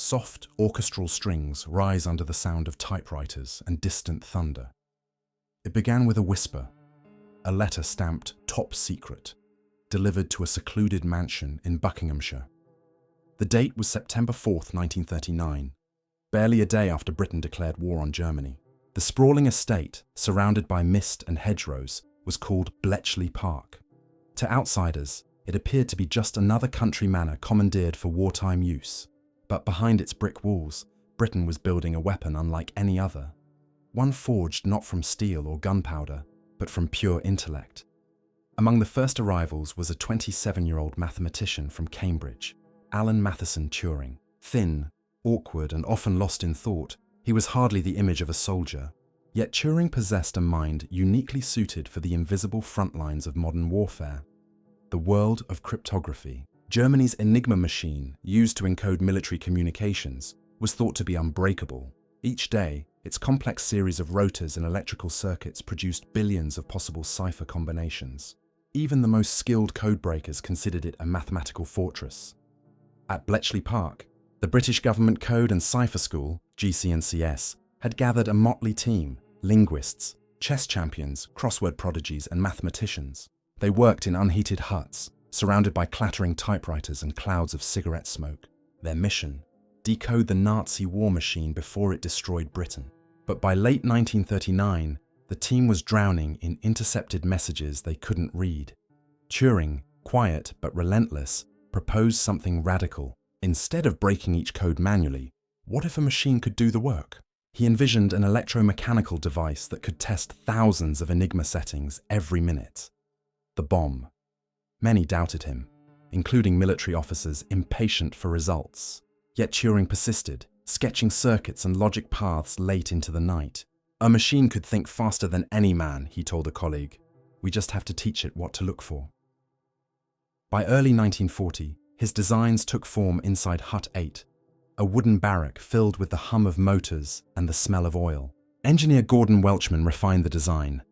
Soft, orchestral strings rise under the sound of typewriters and distant thunder. It began with a whisper, a letter stamped "Top Secret," delivered to a secluded mansion in Buckinghamshire. The date was September 4th, 1939, barely a day after Britain declared war on Germany. The sprawling estate, surrounded by mist and hedgerows, was called Bletchley Park. To outsiders, it appeared to be just another country manor commandeered for wartime use. But behind its brick walls, Britain was building a weapon unlike any other. One forged not from steel or gunpowder, but from pure intellect. Among the first arrivals was a 27-year-old mathematician from Cambridge, Alan Matheson Turing. Thin, awkward, and often lost in thought, he was hardly the image of a soldier. Yet Turing possessed a mind uniquely suited for the invisible front lines of modern warfare. The world of cryptography. Germany's Enigma machine, used to encode military communications, was thought to be unbreakable. Each day, its complex series of rotors and electrical circuits produced billions of possible cipher combinations. Even the most skilled codebreakers considered it a mathematical fortress. At Bletchley Park, the British Government Code and Cipher School, GC&CS, had gathered a motley team: linguists, chess champions, crossword prodigies, and mathematicians. They worked in unheated huts, surrounded by clattering typewriters and clouds of cigarette smoke. Their mission: decode the Nazi war machine before it destroyed Britain. But by late 1939, the team was drowning in intercepted messages they couldn't read. Turing, quiet but relentless, proposed something radical. Instead of breaking each code manually, what if a machine could do the work? He envisioned an electromechanical device that could test thousands of Enigma settings every minute. The bomb. Many doubted him, including military officers impatient for results. Yet Turing persisted, sketching circuits and logic paths late into the night. "A machine could think faster than any man," he told a colleague. "We just have to teach it what to look for." By early 1940, his designs took form inside Hut 8, a wooden barrack filled with the hum of motors and the smell of oil. Engineer Gordon Welchman refined the design,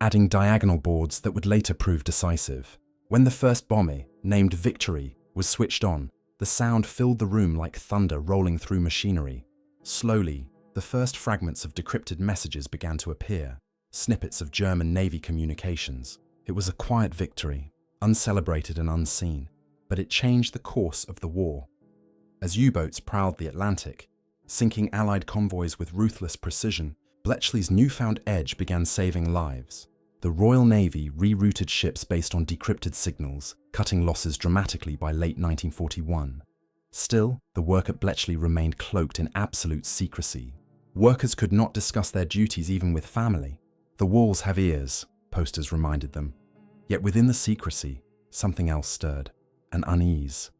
adding diagonal boards that would later prove decisive. When the first bomb, named Victory, was switched on, the sound filled the room like thunder rolling through machinery. Slowly, the first fragments of decrypted messages began to appear, snippets of German Navy communications. It was a quiet victory, uncelebrated and unseen, but it changed the course of the war. As U-boats prowled the Atlantic, sinking Allied convoys with ruthless precision, Bletchley's newfound edge began saving lives. The Royal Navy rerouted ships based on decrypted signals, cutting losses dramatically by late 1941. Still, the work at Bletchley remained cloaked in absolute secrecy. Workers could not discuss their duties even with family. "The walls have ears," posters reminded them. Yet within the secrecy, something else stirred: an unease.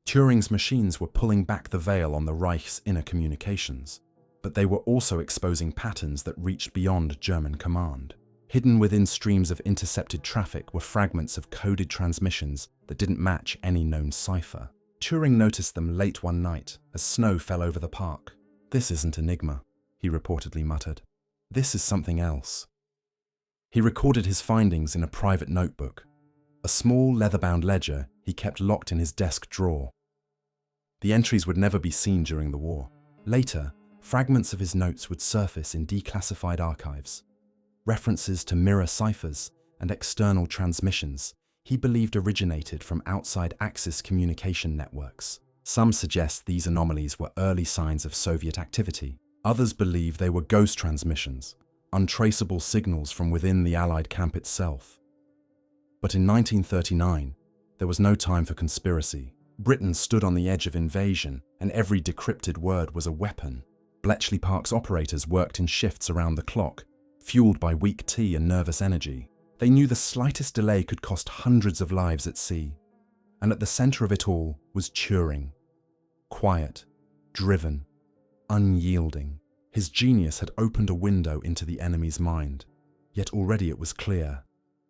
Turing's machines were pulling back the veil on the Reich's inner communications, but they were also exposing patterns that reached beyond German command. Hidden within streams of intercepted traffic were fragments of coded transmissions that didn't match any known cipher. Turing noticed them late one night as snow fell over the park. "This isn't Enigma," he reportedly muttered. "This is something else." He recorded his findings in a private notebook, a small leather-bound ledger he kept locked in his desk drawer. The entries would never be seen during the war. Later, fragments of his notes would surface in declassified archives. References to mirror ciphers and external transmissions he believed originated from outside Axis communication networks. Some suggest these anomalies were early signs of Soviet activity. Others believe they were ghost transmissions, untraceable signals from within the Allied camp itself. But in 1939, there was no time for conspiracy. Britain stood on the edge of invasion, and every decrypted word was a weapon. Bletchley Park's operators worked in shifts around the clock, fueled by weak tea and nervous energy. They knew the slightest delay could cost hundreds of lives at sea. And at the center of it all was Turing. Quiet, driven, unyielding. His genius had opened a window into the enemy's mind. Yet already it was clear,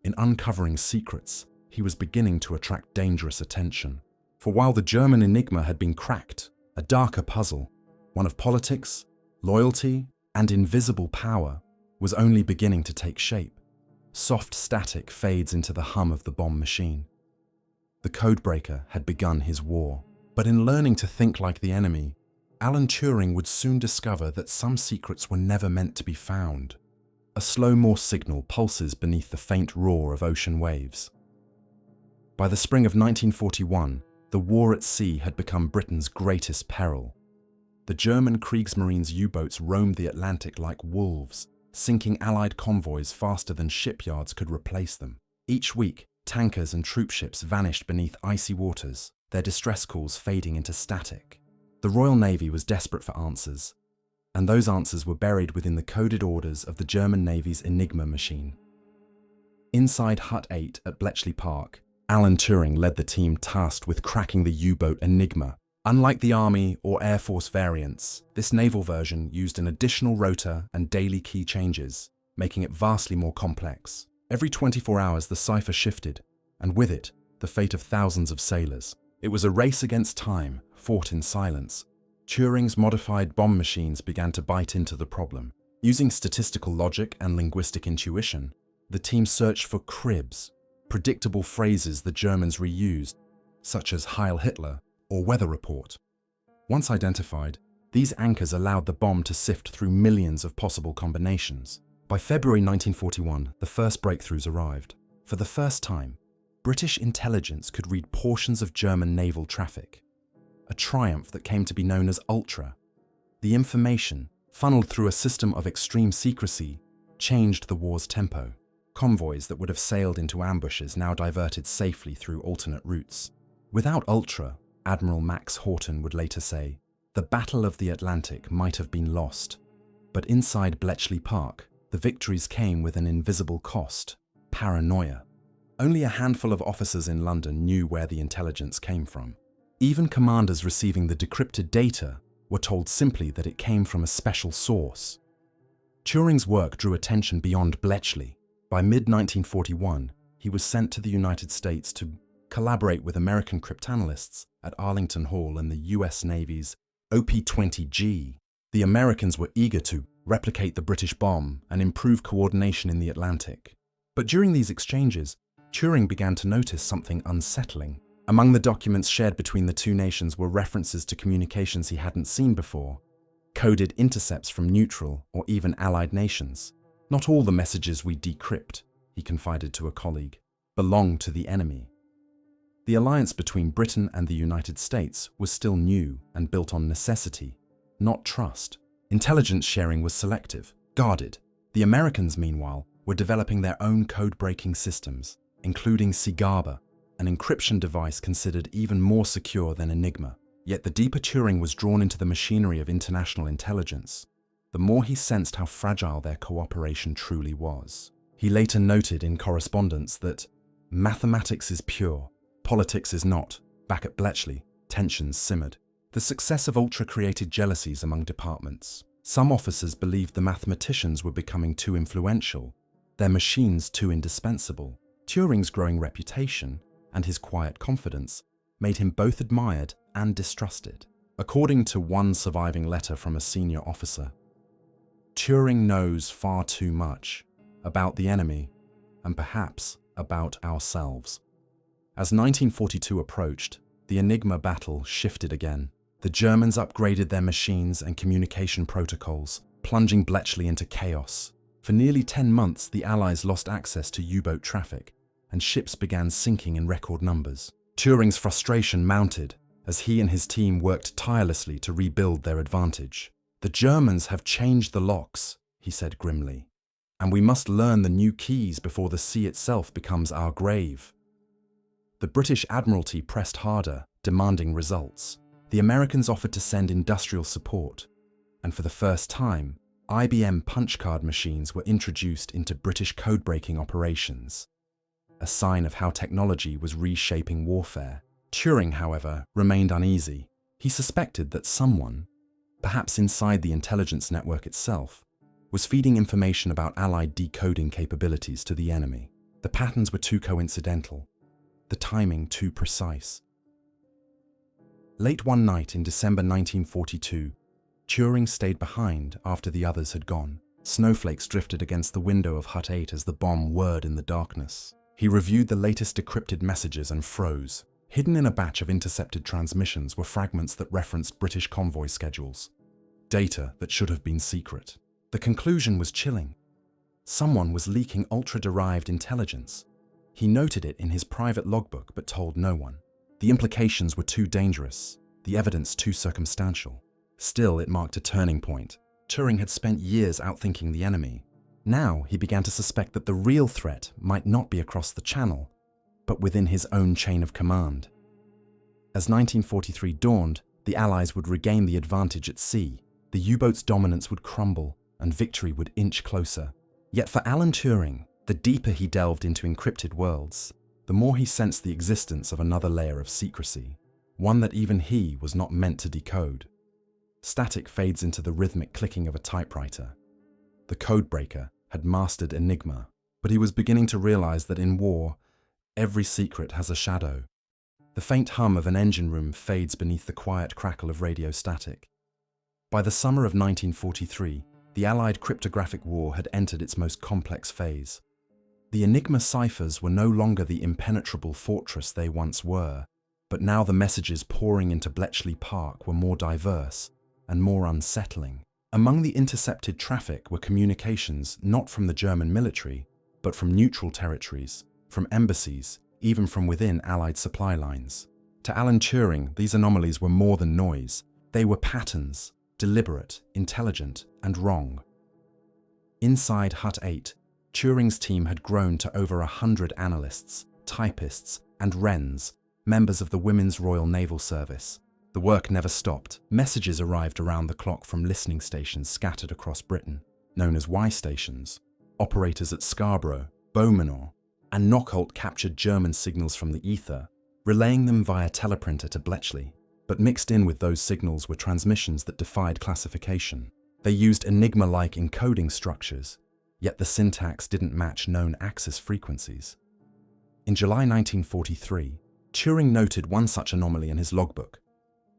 in uncovering secrets, he was beginning to attract dangerous attention. For while the German Enigma had been cracked, a darker puzzle, one of politics, loyalty, and invisible power, was only beginning to take shape. Soft static fades into the hum of the bomb machine. The Codebreaker had begun his war. But in learning to think like the enemy, Alan Turing would soon discover that some secrets were never meant to be found. A slow Morse signal pulses beneath the faint roar of ocean waves. By the spring of 1941, the war at sea had become Britain's greatest peril. The German Kriegsmarine's U-boats roamed the Atlantic like wolves, sinking Allied convoys faster than shipyards could replace them. Each week, tankers and troopships vanished beneath icy waters, their distress calls fading into static. The Royal Navy was desperate for answers, and those answers were buried within the coded orders of the German Navy's Enigma machine. Inside Hut 8 at Bletchley Park, Alan Turing led the team tasked with cracking the U-boat Enigma. Unlike the Army or Air Force variants, this naval version used an additional rotor and daily key changes, making it vastly more complex. Every 24 hours the cipher shifted, and with it, the fate of thousands of sailors. It was a race against time, fought in silence. Turing's modified bomb machines began to bite into the problem. Using statistical logic and linguistic intuition, the team searched for cribs, predictable phrases the Germans reused, such as Heil Hitler or weather report. Once identified, these anchors allowed the bomb to sift through millions of possible combinations. By February 1941, the first breakthroughs arrived. For the first time, British intelligence could read portions of German naval traffic, a triumph that came to be known as Ultra. The information, funneled through a system of extreme secrecy, changed the war's tempo. Convoys that would have sailed into ambushes now diverted safely through alternate routes. Without Ultra, Admiral Max Houghton would later say, the Battle of the Atlantic might have been lost. But inside Bletchley Park, the victories came with an invisible cost: paranoia. Only a handful of officers in London knew where the intelligence came from. Even commanders receiving the decrypted data were told simply that it came from a special source. Turing's work drew attention beyond Bletchley. By mid-1941, he was sent to the United States to collaborate with American cryptanalysts at Arlington Hall and the US Navy's OP-20G. The Americans were eager to replicate the British bomb and improve coordination in the Atlantic. But during these exchanges, Turing began to notice something unsettling. Among the documents shared between the two nations were references to communications he hadn't seen before, coded intercepts from neutral or even allied nations. Not all the messages we decrypt, he confided to a colleague, belong to the enemy. The alliance between Britain and the United States was still new and built on necessity, not trust. Intelligence sharing was selective, guarded. The Americans, meanwhile, were developing their own code-breaking systems, including SIGABA, an encryption device considered even more secure than Enigma. Yet the deeper Turing was drawn into the machinery of international intelligence, the more he sensed how fragile their cooperation truly was. He later noted in correspondence that mathematics is pure, politics is not. Back at Bletchley, tensions simmered. The success of Ultra created jealousies among departments. Some officers believed the mathematicians were becoming too influential, their machines too indispensable. Turing's growing reputation and his quiet confidence made him both admired and distrusted. According to one surviving letter from a senior officer, Turing knows far too much about the enemy and perhaps about ourselves. As 1942 approached, the Enigma battle shifted again. The Germans upgraded their machines and communication protocols, plunging Bletchley into chaos. For nearly 10 months, the Allies lost access to U-boat traffic, and ships began sinking in record numbers. Turing's frustration mounted as he and his team worked tirelessly to rebuild their advantage. "The Germans have changed the locks," he said grimly, "and we must learn the new keys before the sea itself becomes our grave." The British Admiralty pressed harder, demanding results. The Americans offered to send industrial support, and for the first time, IBM punch card machines were introduced into British code-breaking operations, a sign of how technology was reshaping warfare. Turing, however, remained uneasy. He suspected that someone, perhaps inside the intelligence network itself, was feeding information about Allied decoding capabilities to the enemy. The patterns were too coincidental, the timing too precise. Late one night in December 1942, Turing stayed behind after the others had gone. Snowflakes drifted against the window of Hut 8 as the bomb whirred in the darkness. He reviewed the latest decrypted messages and froze. Hidden in a batch of intercepted transmissions were fragments that referenced British convoy schedules, data that should have been secret. The conclusion was chilling. Someone was leaking ultra-derived intelligence. He noted it in his private logbook but told no one. The implications were too dangerous, the evidence too circumstantial. Still, it marked a turning point. Turing had spent years outthinking the enemy. Now he began to suspect that the real threat might not be across the channel, but within his own chain of command. As 1943 dawned, the Allies would regain the advantage at sea. The U-boat's dominance would crumble, and victory would inch closer. Yet for Alan Turing, the deeper he delved into encrypted worlds, the more he sensed the existence of another layer of secrecy, one that even he was not meant to decode. Static fades into the rhythmic clicking of a typewriter. The Codebreaker had mastered Enigma, but he was beginning to realize that in war, every secret has a shadow. The faint hum of an engine room fades beneath the quiet crackle of radio static. By the summer of 1943, the Allied cryptographic war had entered its most complex phase. The Enigma ciphers were no longer the impenetrable fortress they once were, but now the messages pouring into Bletchley Park were more diverse and more unsettling. Among the intercepted traffic were communications not from the German military, but from neutral territories, from embassies, even from within Allied supply lines. To Alan Turing, these anomalies were more than noise. They were patterns, deliberate, intelligent, and wrong. Inside Hut 8, Turing's team had grown to over 100 analysts, typists, and wrens, members of the Women's Royal Naval Service. The work never stopped. Messages arrived around the clock from listening stations scattered across Britain, known as WWII stations. Operators at Scarborough, Beaumanoir, and Knockholt captured German signals from the ether, relaying them via teleprinter to Bletchley. But mixed in with those signals were transmissions that defied classification. They used Enigma-like encoding structures, yet the syntax didn't match known axis frequencies. In July 1943, Turing noted one such anomaly in his logbook,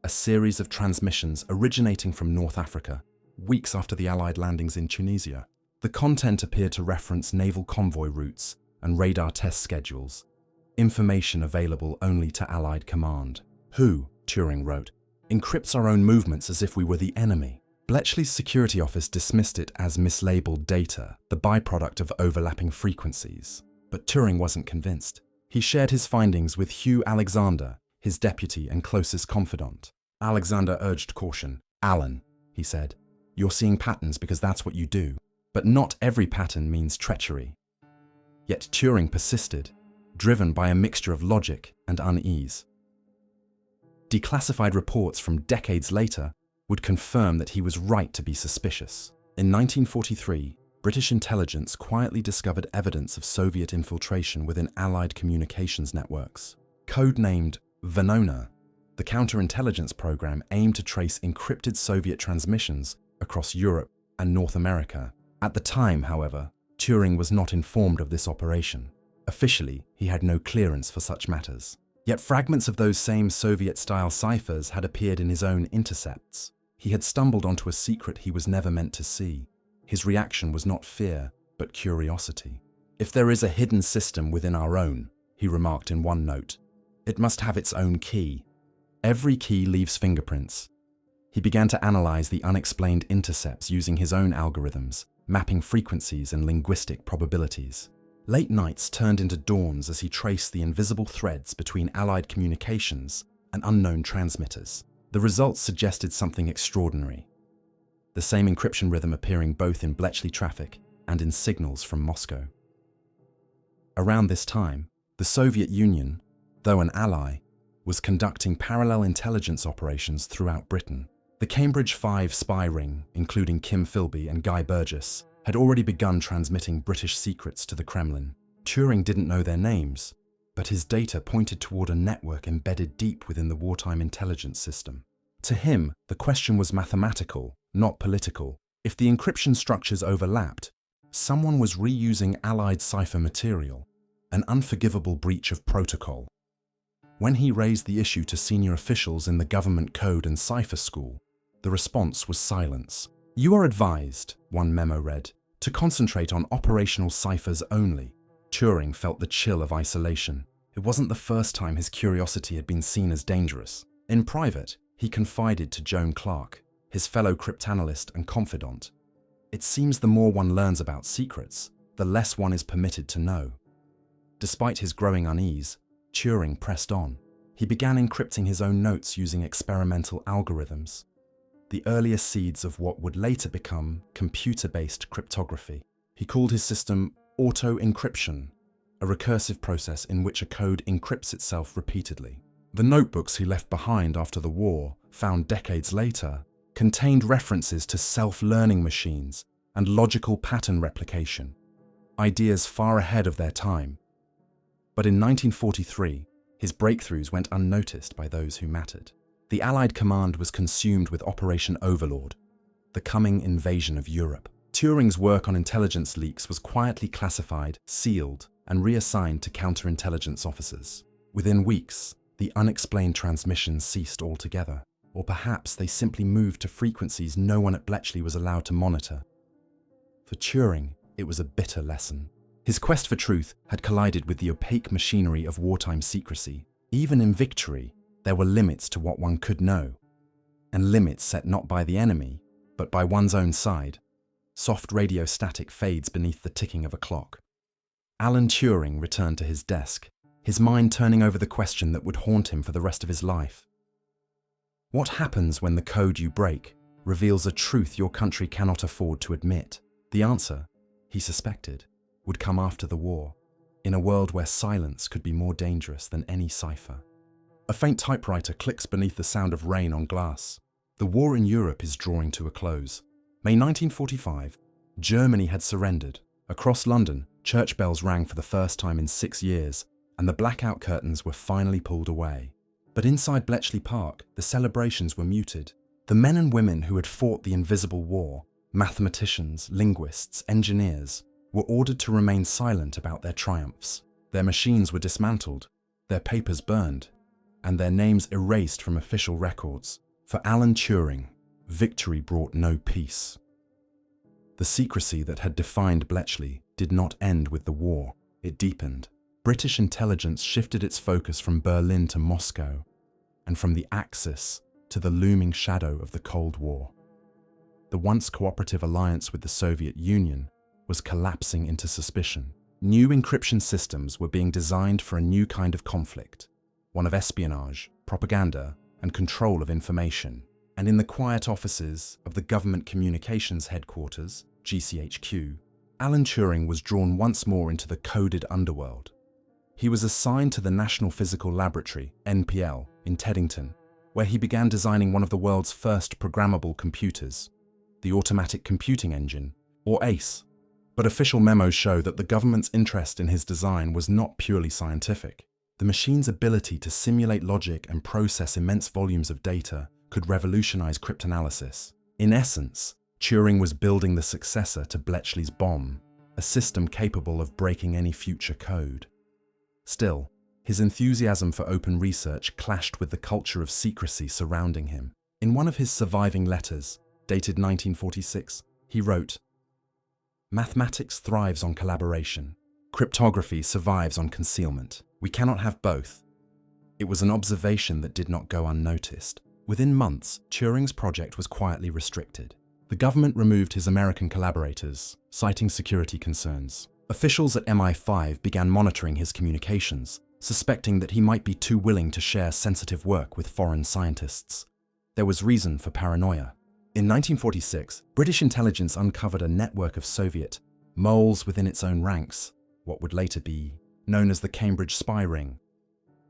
a series of transmissions originating from North Africa, weeks after the Allied landings in Tunisia. The content appeared to reference naval convoy routes and radar test schedules, information available only to Allied command. Who, Turing wrote, encrypts our own movements as if we were the enemy. Bletchley's security office dismissed it as mislabeled data, the byproduct of overlapping frequencies. But Turing wasn't convinced. He shared his findings with Hugh Alexander, his deputy and closest confidant. Alexander urged caution. "Alan," he said, "you're seeing patterns because that's what you do. But not every pattern means treachery." Yet Turing persisted, driven by a mixture of logic and unease. Declassified reports from decades later would confirm that he was right to be suspicious. In 1943, British intelligence quietly discovered evidence of Soviet infiltration within Allied communications networks. Codenamed Venona, the counterintelligence program aimed to trace encrypted Soviet transmissions across Europe and North America. At the time, however, Turing was not informed of this operation. Officially, he had no clearance for such matters. Yet fragments of those same Soviet-style ciphers had appeared in his own intercepts. He had stumbled onto a secret he was never meant to see. His reaction was not fear, but curiosity. "If there is a hidden system within our own," he remarked in one note, "it must have its own key. Every key leaves fingerprints." He began to analyze the unexplained intercepts using his own algorithms, mapping frequencies and linguistic probabilities. Late nights turned into dawns as he traced the invisible threads between Allied communications and unknown transmitters. The results suggested something extraordinary. The same encryption rhythm appearing both in Bletchley traffic and in signals from Moscow. Around this time, the Soviet Union, though an ally, was conducting parallel intelligence operations throughout Britain. The Cambridge 5 spy ring, including Kim Philby and Guy Burgess, had already begun transmitting British secrets to the Kremlin. Turing didn't know their names, but his data pointed toward a network embedded deep within the wartime intelligence system. To him, the question was mathematical, not political. If the encryption structures overlapped, someone was reusing Allied cipher material, an unforgivable breach of protocol. When he raised the issue to senior officials in the government code and cipher school, the response was silence. "You are advised," one memo read, "to concentrate on operational ciphers only." Turing felt the chill of isolation. It wasn't the first time his curiosity had been seen as dangerous. In private, he confided to Joan Clark, his fellow cryptanalyst and confidant. It seems the more one learns about secrets, the less one is permitted to know. Despite his growing unease, Turing pressed on. He began encrypting his own notes using experimental algorithms, the earliest seeds of what would later become computer-based cryptography. He called his system auto-encryption, a recursive process in which a code encrypts itself repeatedly. The notebooks he left behind after the war, found decades later, contained references to self-learning machines and logical pattern replication, ideas far ahead of their time. But in 1943, his breakthroughs went unnoticed by those who mattered. The Allied command was consumed with Operation Overlord, the coming invasion of Europe. Turing's work on intelligence leaks was quietly classified, sealed, and reassigned to counterintelligence officers. Within weeks, the unexplained transmissions ceased altogether, or perhaps they simply moved to frequencies no one at Bletchley was allowed to monitor. For Turing, it was a bitter lesson. His quest for truth had collided with the opaque machinery of wartime secrecy. Even in victory, there were limits to what one could know, and limits set not by the enemy, but by one's own side. Soft radio static fades beneath the ticking of a clock. Alan Turing returned to his desk, his mind turning over the question that would haunt him for the rest of his life. What happens when the code you break reveals a truth your country cannot afford to admit? The answer, he suspected, would come after the war, in a world where silence could be more dangerous than any cipher. A faint typewriter clicks beneath the sound of rain on glass. The war in Europe is drawing to a close. May 1945, Germany had surrendered. Across London, church bells rang for the first time in 6 years, and the blackout curtains were finally pulled away. But inside Bletchley Park, the celebrations were muted. The men and women who had fought the invisible war, mathematicians, linguists, engineers, were ordered to remain silent about their triumphs. Their machines were dismantled, their papers burned, and their names erased from official records. For Alan Turing, victory brought no peace. The secrecy that had defined Bletchley did not end with the war, it deepened. British intelligence shifted its focus from Berlin to Moscow, and from the Axis to the looming shadow of the Cold War. The once cooperative alliance with the Soviet Union was collapsing into suspicion. New encryption systems were being designed for a new kind of conflict, one of espionage, propaganda, and control of information. And in the quiet offices of the Government Communications Headquarters, GCHQ, Alan Turing was drawn once more into the coded underworld. He was assigned to the National Physical Laboratory, NPL, in Teddington, where he began designing one of the world's first programmable computers, the Automatic Computing Engine, or ACE. But official memos show that the government's interest in his design was not purely scientific. The machine's ability to simulate logic and process immense volumes of data could revolutionize cryptanalysis. In essence, Turing was building the successor to Bletchley's bomb, a system capable of breaking any future code. Still, his enthusiasm for open research clashed with the culture of secrecy surrounding him. In one of his surviving letters, dated 1946, he wrote, "Mathematics thrives on collaboration. Cryptography survives on concealment. We cannot have both." It was an observation that did not go unnoticed. Within months, Turing's project was quietly restricted. The government removed his American collaborators, citing security concerns. Officials at MI5 began monitoring his communications, suspecting that he might be too willing to share sensitive work with foreign scientists. There was reason for paranoia. In 1946, British intelligence uncovered a network of Soviet moles within its own ranks, what would later be known as the Cambridge spy ring.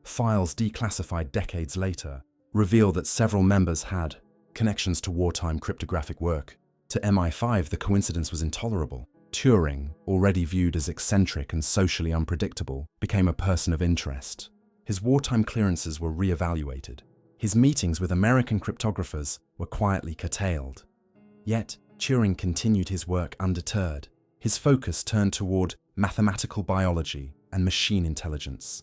Files declassified decades later reveal that several members had connections to wartime cryptographic work. To MI5, the coincidence was intolerable. Turing, already viewed as eccentric and socially unpredictable, became a person of interest. His wartime clearances were re-evaluated. His meetings with American cryptographers were quietly curtailed. Yet, Turing continued his work undeterred. His focus turned toward mathematical biology and machine intelligence,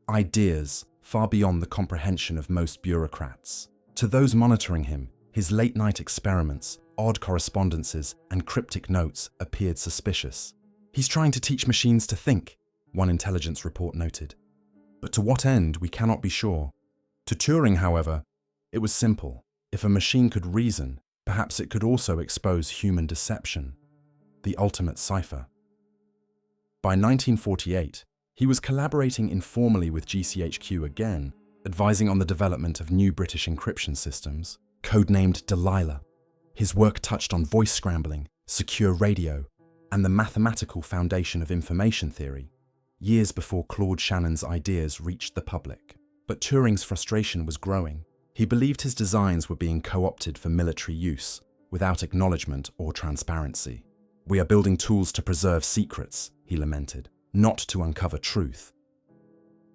ideas far beyond the comprehension of most bureaucrats. To those monitoring him, his late-night experiments, odd correspondences, and cryptic notes appeared suspicious. "He's trying to teach machines to think," one intelligence report noted. But to what end, we cannot be sure. To Turing, however, it was simple. If a machine could reason, perhaps it could also expose human deception, the ultimate cipher. By 1948, he was collaborating informally with GCHQ again, advising on the development of new British encryption systems, codenamed Delilah. His work touched on voice scrambling, secure radio, and the mathematical foundation of information theory, years before Claude Shannon's ideas reached the public. But Turing's frustration was growing. He believed his designs were being co-opted for military use, without acknowledgement or transparency. "We are building tools to preserve secrets," he lamented, "not to uncover truth."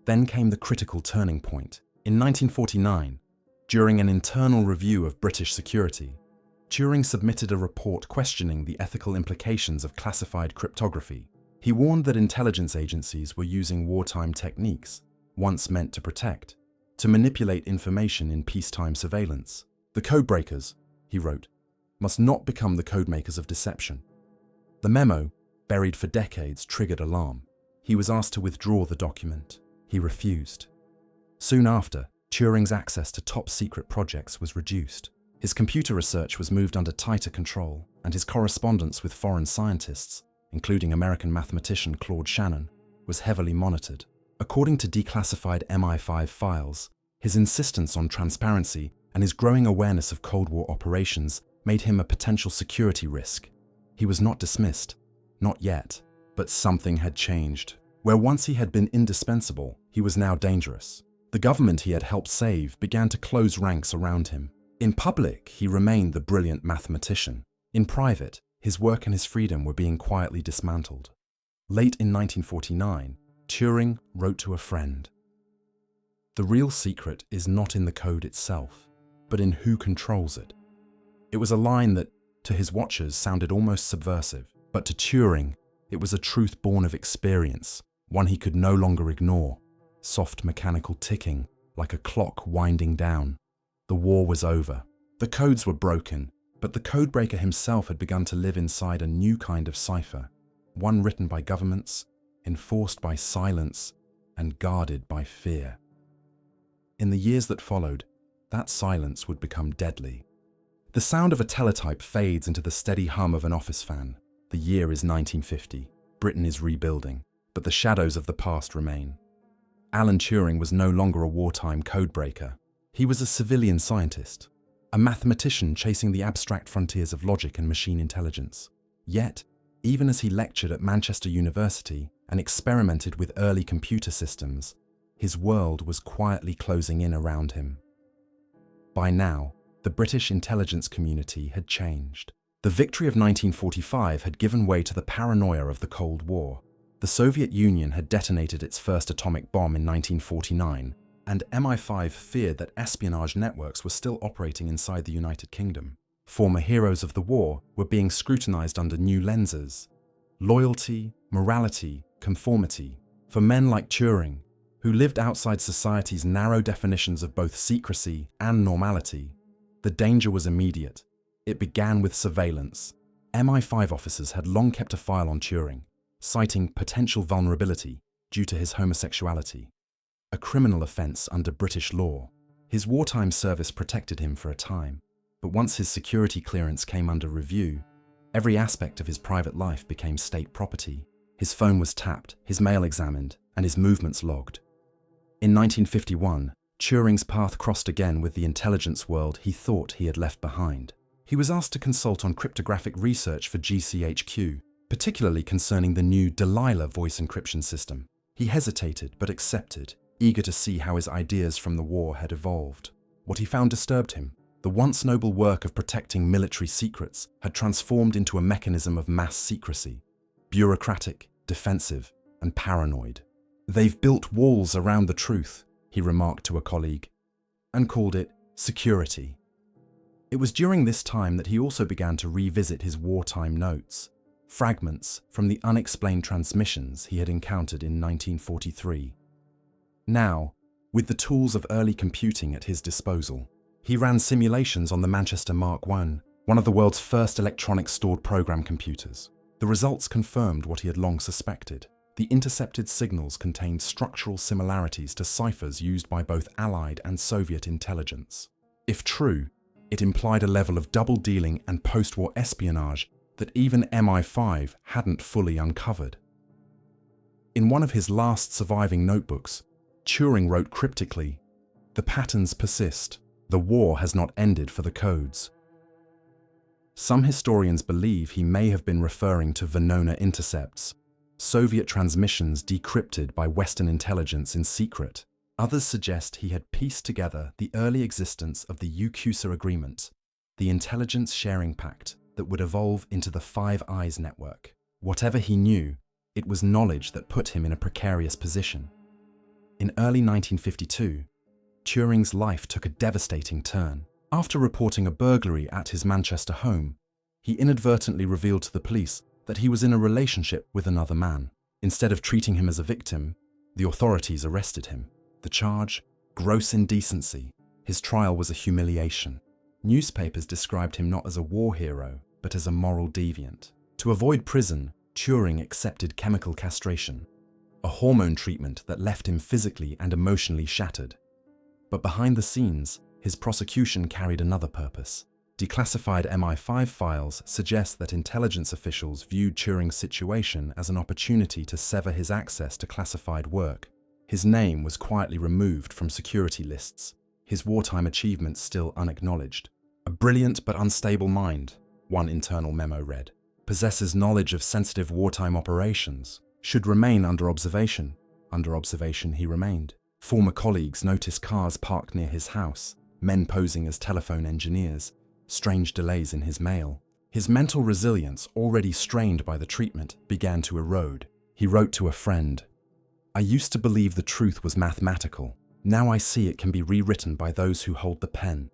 Then came the critical turning point. In 1949, during an internal review of British security, Turing submitted a report questioning the ethical implications of classified cryptography. He warned that intelligence agencies were using wartime techniques, once meant to protect, to manipulate information in peacetime surveillance. "The codebreakers," he wrote, "must not become the codemakers of deception." The memo, buried for decades, triggered alarm. He was asked to withdraw the document. He refused. Soon after, Turing's access to top-secret projects was reduced. His computer research was moved under tighter control, and his correspondence with foreign scientists, including American mathematician Claude Shannon, was heavily monitored. According to declassified MI5 files, his insistence on transparency and his growing awareness of Cold War operations made him a potential security risk. He was not dismissed, not yet, but something had changed. Where once he had been indispensable, he was now dangerous. The government he had helped save began to close ranks around him. In public, he remained the brilliant mathematician. In private, his work and his freedom were being quietly dismantled. Late in 1949, Turing wrote to a friend, "The real secret is not in the code itself, but in who controls it." It was a line that, to his watchers, sounded almost subversive, but to Turing, it was a truth born of experience, one he could no longer ignore. Soft mechanical ticking, like a clock winding down. The war was over. The codes were broken, but the codebreaker himself had begun to live inside a new kind of cipher, one written by governments, enforced by silence, and guarded by fear. In the years that followed, that silence would become deadly. The sound of a teletype fades into the steady hum of an office fan. The year is 1950. Britain is rebuilding, but the shadows of the past remain. Alan Turing was no longer a wartime codebreaker. He was a civilian scientist, a mathematician chasing the abstract frontiers of logic and machine intelligence. Yet, even as he lectured at Manchester University and experimented with early computer systems, his world was quietly closing in around him. By now, the British intelligence community had changed. The victory of 1945 had given way to the paranoia of the Cold War. The Soviet Union had detonated its first atomic bomb in 1949, and MI5 feared that espionage networks were still operating inside the United Kingdom. Former heroes of the war were being scrutinized under new lenses. Loyalty, morality, conformity. For men like Turing, who lived outside society's narrow definitions of both secrecy and normality, the danger was immediate. It began with surveillance. MI5 officers had long kept a file on Turing, citing potential vulnerability due to his homosexuality, a criminal offence under British law. His wartime service protected him for a time, but once his security clearance came under review, every aspect of his private life became state property. His phone was tapped, his mail examined, and his movements logged. In 1951, Turing's path crossed again with the intelligence world he thought he had left behind. He was asked to consult on cryptographic research for GCHQ, particularly concerning the new Delilah voice encryption system. He hesitated but accepted, eager to see how his ideas from the war had evolved. What he found disturbed him. The once noble work of protecting military secrets had transformed into a mechanism of mass secrecy, bureaucratic, defensive, and paranoid. "They've built walls around the truth," he remarked to a colleague, and called it security. It was during this time that he also began to revisit his wartime notes, fragments from the unexplained transmissions he had encountered in 1943. Now, with the tools of early computing at his disposal, he ran simulations on the Manchester Mark I, one of the world's first electronic stored program computers. The results confirmed what he had long suspected. The intercepted signals contained structural similarities to ciphers used by both Allied and Soviet intelligence. If true, it implied a level of double-dealing and post-war espionage that even MI5 hadn't fully uncovered. In one of his last surviving notebooks, Turing wrote cryptically, "The patterns persist. The war has not ended for the codes." Some historians believe he may have been referring to Venona intercepts, Soviet transmissions decrypted by Western intelligence in secret. Others suggest he had pieced together the early existence of the UQSA agreement, the intelligence sharing pact that would evolve into the Five Eyes network. Whatever he knew, it was knowledge that put him in a precarious position. In early 1952, Turing's life took a devastating turn. After reporting a burglary at his Manchester home, he inadvertently revealed to the police that he was in a relationship with another man. Instead of treating him as a victim, the authorities arrested him. The charge? Gross indecency. His trial was a humiliation. Newspapers described him not as a war hero, but as a moral deviant. To avoid prison, Turing accepted chemical castration, a hormone treatment that left him physically and emotionally shattered. But behind the scenes, his prosecution carried another purpose. Declassified MI5 files suggest that intelligence officials viewed Turing's situation as an opportunity to sever his access to classified work. His name was quietly removed from security lists, his wartime achievements still unacknowledged. "A brilliant but unstable mind," one internal memo read, "possesses knowledge of sensitive wartime operations, should remain under observation." Under observation he remained. Former colleagues noticed cars parked near his house, men posing as telephone engineers, strange delays in his mail. His mental resilience, already strained by the treatment, began to erode. He wrote to a friend, "I used to believe the truth was mathematical. Now I see it can be rewritten by those who hold the pen."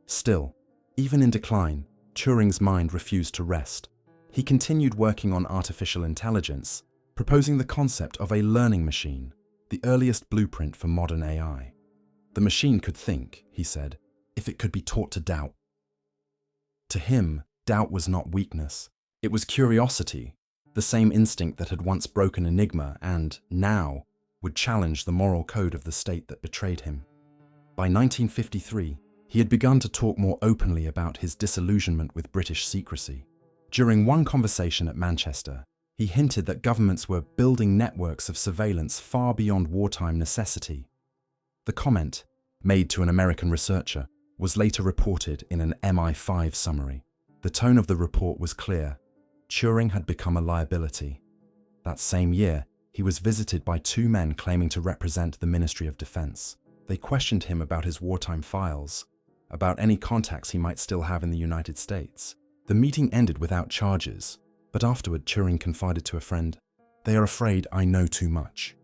Still, even in decline, Turing's mind refused to rest. He continued working on artificial intelligence, proposing the concept of a learning machine, the earliest blueprint for modern AI. The machine could think, he said, if it could be taught to doubt. To him, doubt was not weakness. It was curiosity, the same instinct that had once broken Enigma and, now, would challenge the moral code of the state that betrayed him. By 1953, he had begun to talk more openly about his disillusionment with British secrecy. During one conversation at Manchester, he hinted that governments were building networks of surveillance far beyond wartime necessity. The comment, made to an American researcher, was later reported in an MI5 summary. The tone of the report was clear. Turing had become a liability. That same year, he was visited by two men claiming to represent the Ministry of Defense. They questioned him about his wartime files, about any contacts he might still have in the United States. The meeting ended without charges, but afterward Turing confided to a friend, "They are afraid I know too much."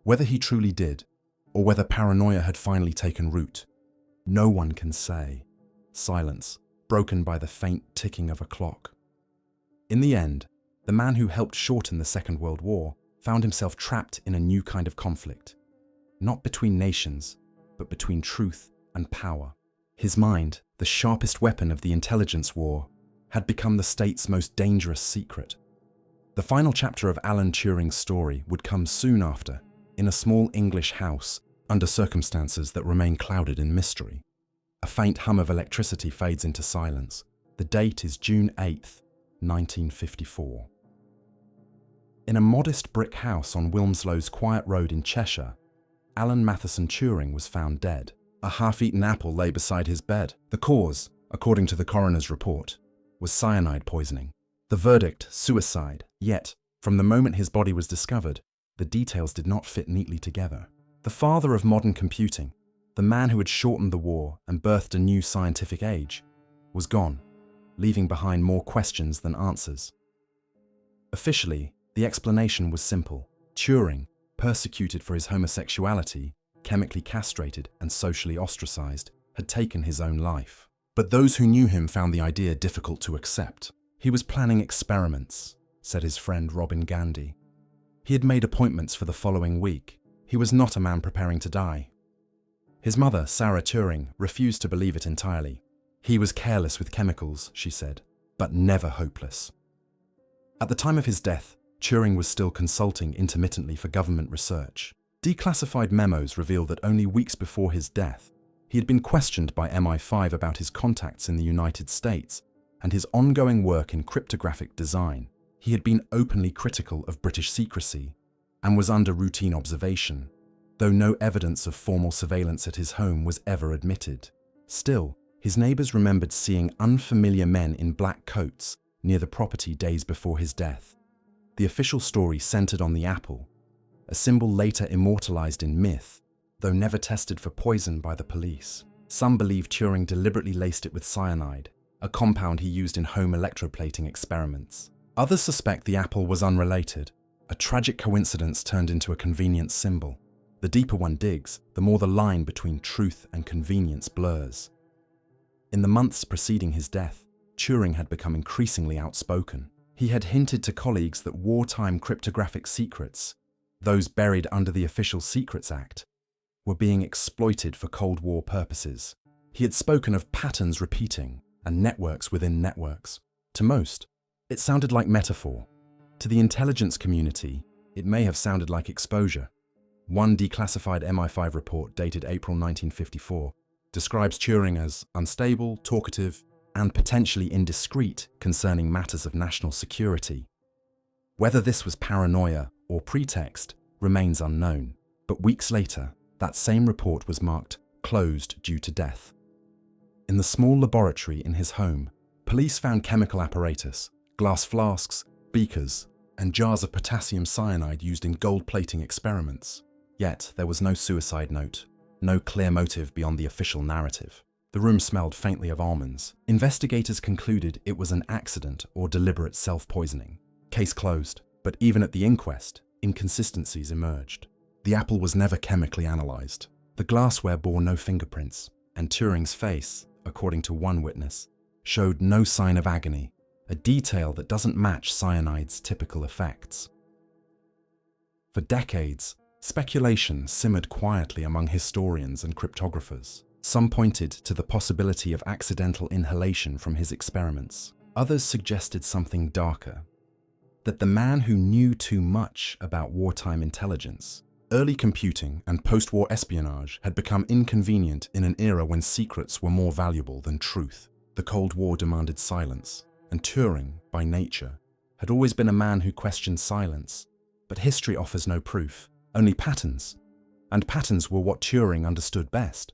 Whether he truly did, or whether paranoia had finally taken root, no one can say. Silence, broken by the faint ticking of a clock. In the end, the man who helped shorten the Second World War found himself trapped in a new kind of conflict. Not between nations, but between truth and power. His mind, the sharpest weapon of the intelligence war, had become the state's most dangerous secret. The final chapter of Alan Turing's story would come soon after, in a small English house, under circumstances that remain clouded in mystery. A faint hum of electricity fades into silence. The date is June 8th, 1954. In a modest brick house on Wilmslow's quiet road in Cheshire, Alan Matheson Turing was found dead. A half-eaten apple lay beside his bed. The cause, according to the coroner's report, was cyanide poisoning. The verdict, suicide. Yet, from the moment his body was discovered, the details did not fit neatly together. The father of modern computing, the man who had shortened the war and birthed a new scientific age, was gone, leaving behind more questions than answers. Officially, the explanation was simple. Turing, persecuted for his homosexuality, chemically castrated and socially ostracized, had taken his own life. But those who knew him found the idea difficult to accept. He was planning experiments, said his friend Robin Gandy. He had made appointments for the following week. He was not a man preparing to die. His mother, Sarah Turing, refused to believe it entirely. He was careless with chemicals, she said, but never hopeless. At the time of his death, Turing was still consulting intermittently for government research. Declassified memos reveal that only weeks before his death, he had been questioned by MI5 about his contacts in the United States and his ongoing work in cryptographic design. He had been openly critical of British secrecy and was under routine observation, though no evidence of formal surveillance at his home was ever admitted. Still, his neighbors remembered seeing unfamiliar men in black coats near the property days before his death. The official story centered on the apple, a symbol later immortalized in myth, though never tested for poison by the police. Some believe Turing deliberately laced it with cyanide, a compound he used in home electroplating experiments. Others suspect the apple was unrelated, a tragic coincidence turned into a convenient symbol. The deeper one digs, the more the line between truth and convenience blurs. In the months preceding his death, Turing had become increasingly outspoken. He had hinted to colleagues that wartime cryptographic secrets, those buried under the Official Secrets Act, were being exploited for Cold War purposes. He had spoken of patterns repeating and networks within networks. To most, it sounded like metaphor. To the intelligence community, it may have sounded like exposure. One declassified MI5 report dated April 1954 describes Turing as unstable, talkative, and potentially indiscreet concerning matters of national security. Whether this was paranoia or pretext remains unknown, but weeks later, that same report was marked closed due to death. In the small laboratory in his home, police found chemical apparatus, glass flasks, beakers, and jars of potassium cyanide used in gold plating experiments. Yet there was no suicide note, no clear motive beyond the official narrative. The room smelled faintly of almonds. Investigators concluded it was an accident or deliberate self-poisoning. Case closed, but even at the inquest, inconsistencies emerged. The apple was never chemically analyzed. The glassware bore no fingerprints, and Turing's face, according to one witness, showed no sign of agony, a detail that doesn't match cyanide's typical effects. For decades, speculation simmered quietly among historians and cryptographers. Some pointed to the possibility of accidental inhalation from his experiments. Others suggested something darker, that the man who knew too much about wartime intelligence, early computing, and post-war espionage had become inconvenient in an era when secrets were more valuable than truth. The Cold War demanded silence, and Turing, by nature, had always been a man who questioned silence. But history offers no proof, only patterns, and patterns were what Turing understood best.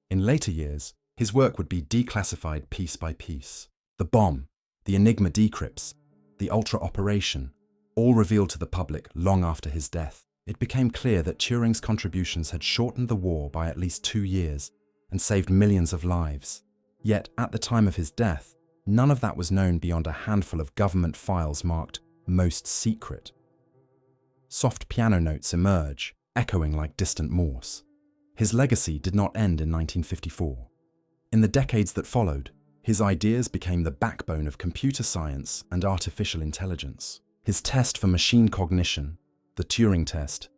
In later years, his work would be declassified piece by piece. The bomb, the Enigma decrypts, the Ultra operation, all revealed to the public long after his death. It became clear that Turing's contributions had shortened the war by at least 2 years and saved millions of lives. Yet, at the time of his death, none of that was known beyond a handful of government files marked most secret. Soft piano notes emerge, echoing like distant Morse. His legacy did not end in 1954. In the decades that followed, his ideas became the backbone of computer science and artificial intelligence. His test for machine cognition, the Turing test,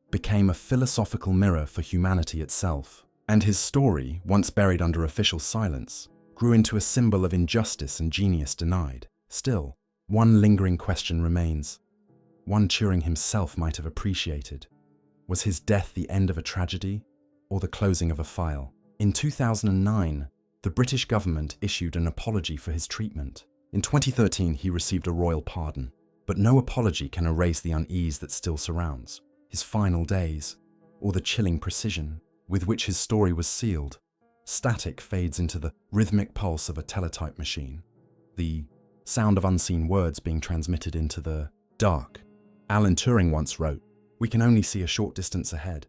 became a philosophical mirror for humanity itself. And his story, once buried under official silence, grew into a symbol of injustice and genius denied. Still, one lingering question remains, one Turing himself might have appreciated. Was his death the end of a tragedy, or the closing of a file? In 2009, the British government issued an apology for his treatment. In 2013, he received a royal pardon, but no apology can erase the unease that still surrounds his final days, or the chilling precision with which his story was sealed. Static fades into the rhythmic pulse of a teletype machine, the sound of unseen words being transmitted into the dark. Alan Turing once wrote, "We can only see a short distance ahead,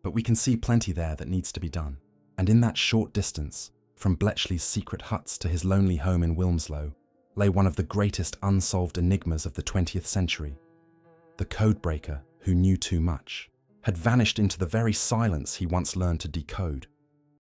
but we can see plenty there that needs to be done." And in that short distance, from Bletchley's secret huts to his lonely home in Wilmslow, lay one of the greatest unsolved enigmas of the 20th century. The codebreaker, who knew too much, had vanished into the very silence he once learned to decode.